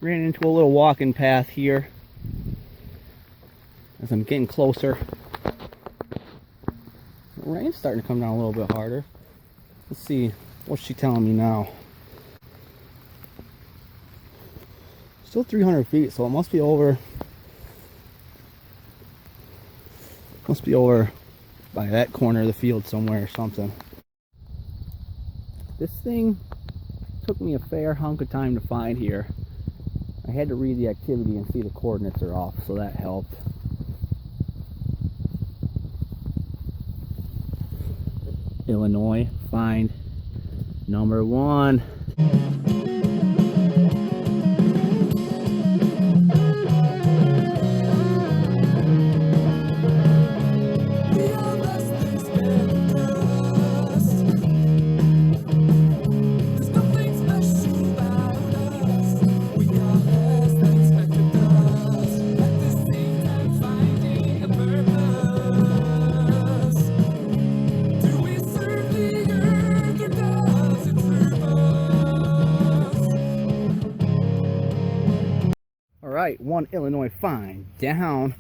Ran into a little walking path here as I'm getting closer. The rain's starting to come down a little bit harder. Let's see, what's she telling me now? Still 300 feet, so it must be over. Must be over by that corner of the field somewhere or something. This thing took me a fair hunk of time to find here. I had to read the activity and see the coordinates are off, so that helped. Illinois, find number 1. Alright, 1 Illinois find down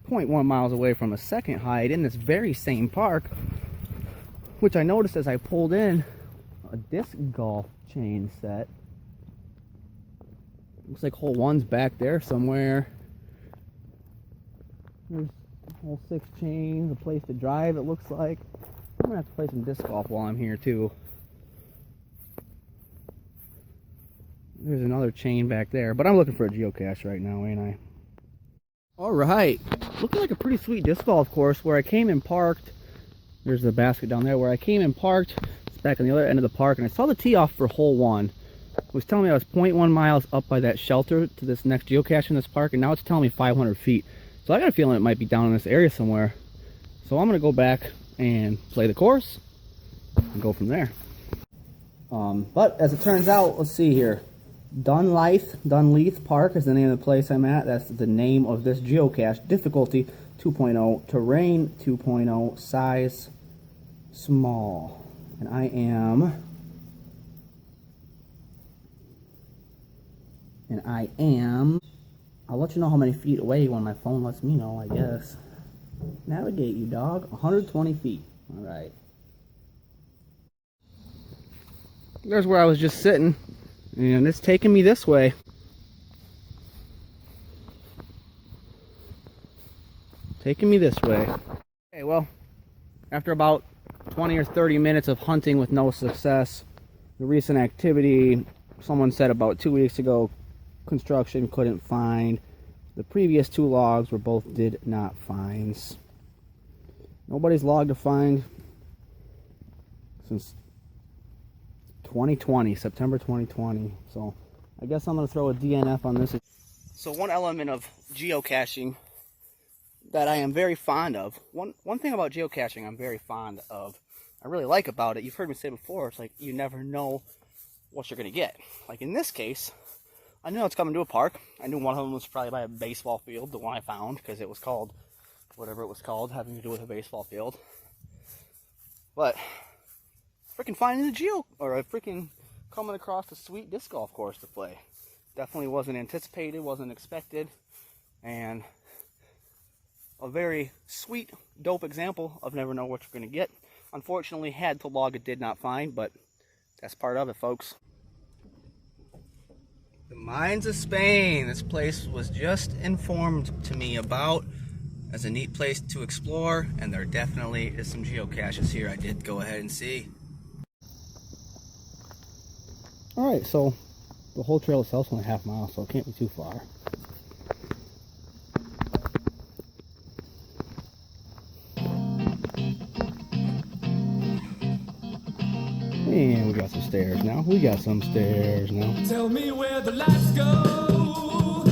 0.1 miles away from a second hide in this very same park, which I noticed as I pulled in a disc golf chain set. Looks like hole 1's back there somewhere. There's hole 6 chains, a place to drive it looks like. I'm gonna have to play some disc golf while I'm here too. There's another chain back there, but I'm looking for a geocache right now, ain't I? Alright, looking like a pretty sweet disc golf course where I came and parked. There's the basket down there where I came and parked. It's back on the other end of the park, and I saw the tee off for hole 1. It was telling me I was 0.1 miles up by that shelter to this next geocache in this park, and now it's telling me 500 feet. So I got a feeling it might be down in this area somewhere. So I'm going to go back and play the course and go from there. But as it turns out, let's see here. Dunleith Park is the name of the place I'm at. That's the name of this geocache. Difficulty 2.0, terrain 2.0, size small. And I am, I'll let you know how many feet away when my phone lets me know, I guess. Navigate, you dog. 120 feet. Alright. There's where I was just sitting. And it's taking me this way. Taking me this way. Okay, well, after about 20 or 30 minutes of hunting with no success, the recent activity, someone said about 2 weeks ago, construction couldn't find. The previous 2 logs were both did not finds. Nobody's logged a find since 2020, September 2020. So I guess I'm going to throw a DNF on this. So one element of geocaching that I am very fond of, one thing about geocaching I'm very fond of, I really like about it, you've heard me say before, it's like you never know what you're going to get. Like in this case, I knew it's coming to a park. I knew one of them was probably by a baseball field, the one I found, because it was called whatever it was called, having to do with a baseball field. But freaking finding the freaking coming across a sweet disc golf course to play. Definitely wasn't anticipated, wasn't expected, and a very sweet, dope example of never know what you're going to get. Unfortunately, had to log a did not find, but that's part of it, folks. The Mines of Spain. This place was just informed to me about as a neat place to explore, and there definitely is some geocaches here. I did go ahead and see. Alright, so the whole trail itself is only half a mile, so it can't be too far. And we got some stairs now. Tell me where the lights go.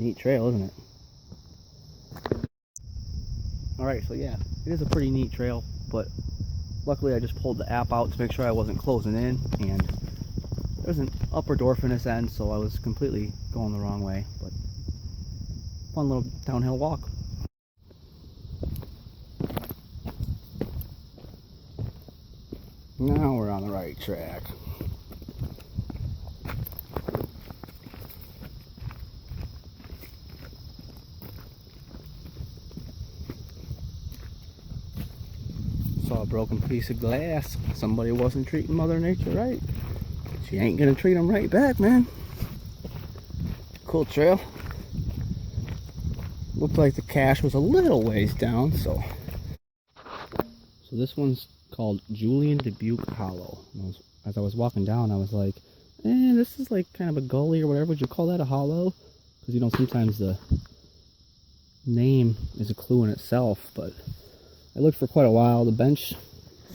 Neat trail, isn't it? Alright, so yeah, it is a pretty neat trail, but luckily I just pulled the app out to make sure I wasn't closing in, and there's an upper door from this end, so I was completely going the wrong way, but fun little downhill walk. Now we're on the right track. broken piece of glass. Somebody wasn't treating Mother Nature right. She ain't gonna treat them right back, man. Cool trail. Looked like the cache was a little ways down, so this one's called Julian Dubuque Hollow. As I was walking down, I was like, this is like kind of a gully or whatever. Would you call that a hollow? Because, you know, sometimes the name is a clue in itself. But I looked for quite a while. The bench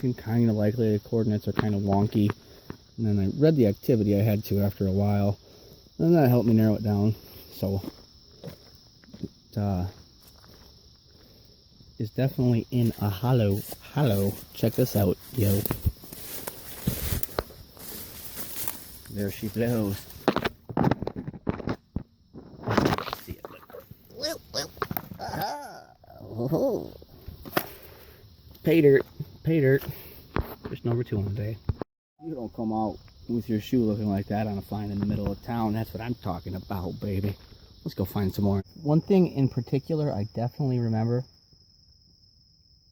seemed kind of likely. The coordinates are kind of wonky. And then I read the activity I had to after a while. And that helped me narrow it down. So it is definitely in a hollow. Check this out, yo. There she blows. See it. Oh. Pay dirt. There's number 2 on the day. You don't come out with your shoe looking like that on a find in the middle of town. That's what I'm talking about, baby. Let's go find some more. One thing in particular I definitely remember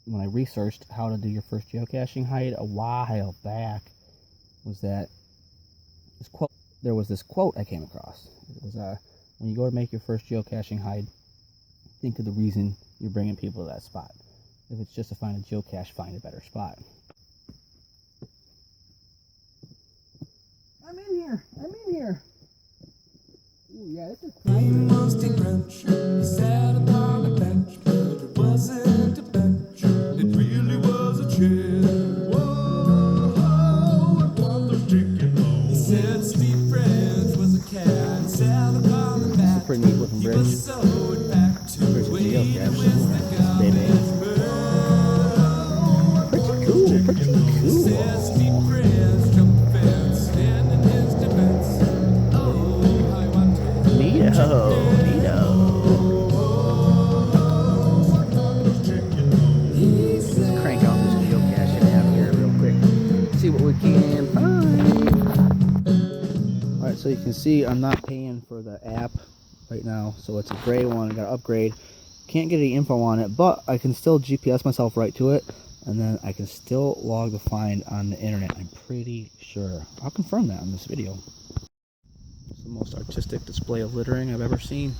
when I researched how to do your first geocaching hide a while back was that this quote. There was this quote I came across. It was when you go to make your first geocaching hide, think of the reason you're bringing people to that spot. If it's just to find a geocache, find a better spot. I'm in here. Ooh, yeah, this is private. He sat upon a bench, but it wasn't a bench. It really was a chair. Whoa, I want the chicken roll. He said Steve French was a cat, sat upon the bench. Pretty neat looking bridge. There's a geocache somewhere. Baby. Pretty cool. Neato. Let's crank out this geocaching app here real quick. See what we can find. Alright, so you can see I'm not paying for the app right now. So it's a gray one. I gotta upgrade. Can't get any info on it, but I can still GPS myself right to it. And then I can still log the find on the internet, I'm pretty sure. I'll confirm that in this video. It's the most artistic display of littering I've ever seen.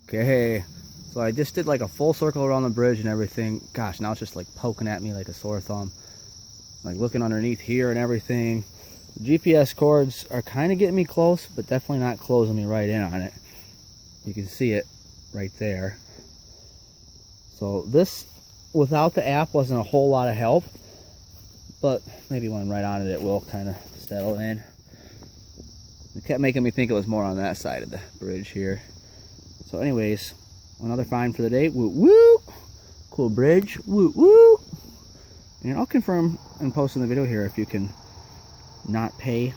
Okay, so I just did like a full circle around the bridge and everything. Gosh, now it's just like poking at me like a sore thumb. Like looking underneath here and everything. The GPS cords are kind of getting me close, but definitely not closing me right in on it. You can see it right there. So this, without the app, wasn't a whole lot of help, but maybe when I'm right on it, it will kind of settle in. It kept making me think it was more on that side of the bridge here. So anyways, another find for the day. Woo woo! Cool bridge. Woo woo! And I'll confirm and post in the video here if you can not pay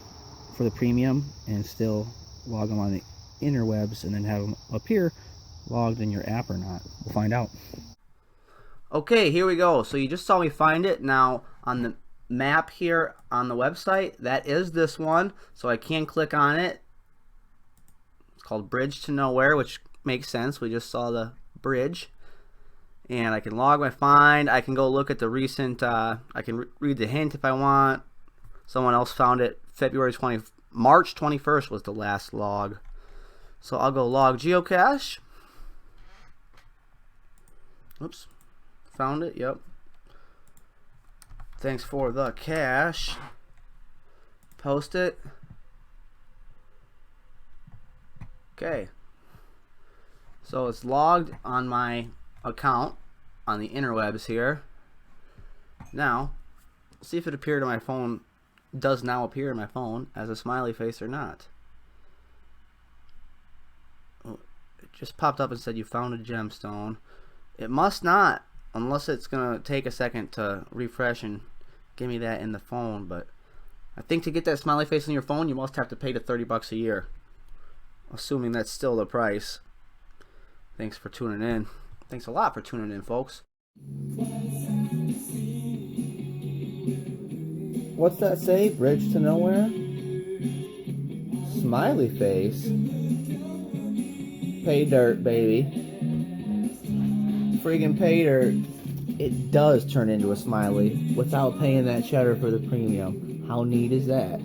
for the premium and still log them on the interwebs and then have them appear logged in your app or not. We'll find out. Okay, here we go. So you just saw me find it. Now on the map here on the website, that is this one. So I can click on it. It's called Bridge to Nowhere, which makes sense. We just saw the bridge. And I can log my find. I can go look at the recent, I can read the hint if I want. Someone else found it March 21st was the last log. So I'll go log geocache. Oops. Found it, yep. Thanks for the cache. Post it. Okay. So it's logged on my account on the interwebs here. Now, see if it appeared on my phone. Does now appear in my phone as a smiley face or not. It just popped up and said you found a gemstone. It must not, unless it's gonna take a second to refresh and give me that in the phone. But I think to get that smiley face on your phone, you must have to pay the $30 a year, assuming that's still the price. Thanks for tuning in. Thanks a lot for tuning in, folks. What's that say? Bridge to nowhere? Smiley face? Pay dirt, baby. Friggin' pay dirt. It does turn into a smiley without paying that cheddar for the premium. How neat is that?